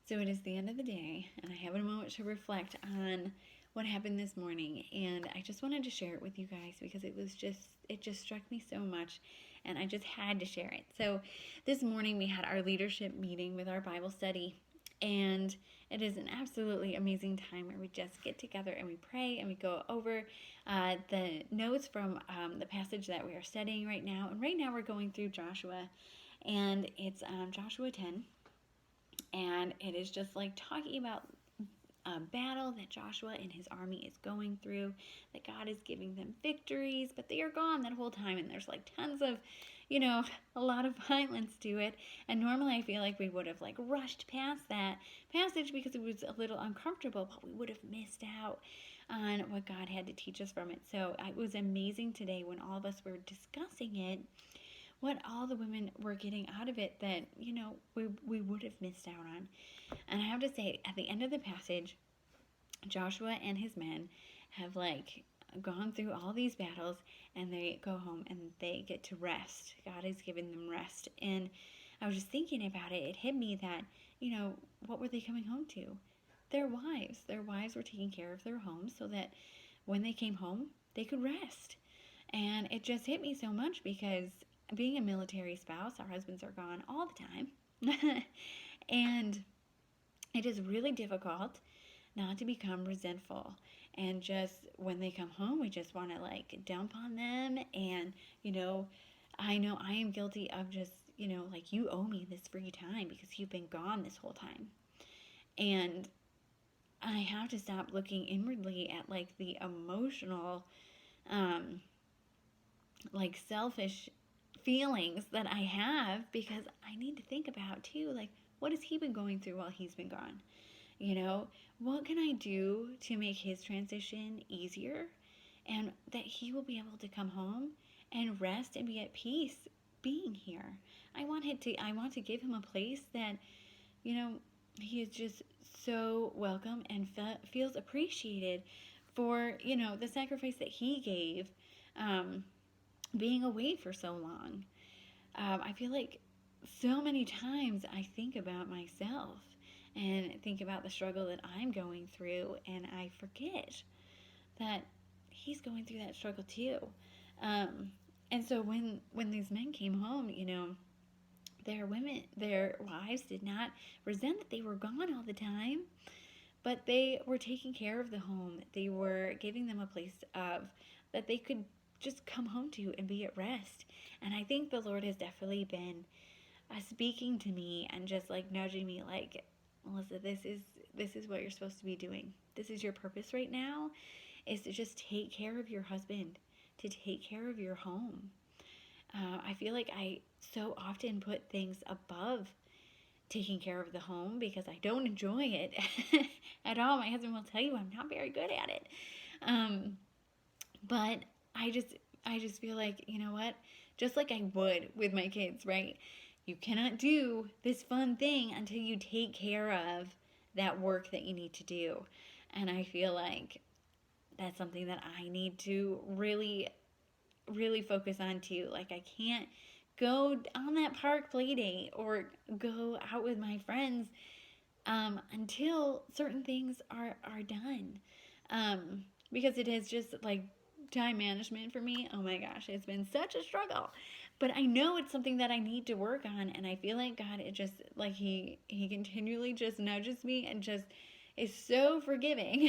So it is the end of the day, and I have a moment to reflect on what happened this morning. And I just wanted to share it with you guys because it just struck me so much, and I just had to share it. So this morning we had our leadership meeting with our Bible study, and it is an absolutely amazing time where we just get together and we pray and we go over the notes from the passage that we are studying right now. And right now we're going through Joshua, and it's Joshua 10, and it is just like talking about a battle that Joshua and his army is going through, that God is giving them victories, but they are gone that whole time, and there's like tons of, a lot of violence to it. And normally I feel like we would have like rushed past that passage because it was a little uncomfortable, but we would have missed out on what God had to teach us from it. So it was amazing today when all of us were discussing it, what all the women were getting out of it that, we would have missed out on. And I have to say, at the end of the passage, Joshua and his men have like gone through all these battles, and they go home and they get to rest. God has given them rest. And I was just thinking about it. It hit me that, what were they coming home to? Their wives. Their wives were taking care of their homes so that when they came home, they could rest. And it just hit me so much because being a military spouse, our husbands are gone all the time. And it is really difficult not to become resentful. And just when they come home, we just want to like dump on them. And, I know I am guilty of just, like, you owe me this free time because you've been gone this whole time. And I have to stop looking inwardly at like the emotional, um, like selfish feelings that I have, because I need to think about too, like, what has he been going through while he's been gone? You know, what can I do to make his transition easier, and that he will be able to come home and rest and be at peace being here? I want to give him a place that, you know, he is just so welcome and feels appreciated for, the sacrifice that he gave, um, being away for so long. I feel like so many times I think about myself and think about the struggle that I'm going through, and I forget that he's going through that struggle too. Um, and so when these men came home, their wives did not resent that they were gone all the time, but they were taking care of the home. They were giving them a place of that they could just come home to and be at rest. And I think the Lord has definitely been speaking to me and just like nudging me, like, Melissa, this is what you're supposed to be doing. This is your purpose right now, is to just take care of your husband, to take care of your home. I feel like I so often put things above taking care of the home because I don't enjoy it at all. My husband will tell you I'm not very good at it. Um, but I just feel like, you know what? Just like I would with my kids, right? You cannot do this fun thing until you take care of that work that you need to do. And I feel like that's something that I need to really, really focus on too. Like, I can't go on that park play date or go out with my friends until certain things are done. Because it is just like time management for me. Oh my gosh, it's been such a struggle. But I know it's something that I need to work on, and I feel like God, it just like he continually just nudges me and just is so forgiving.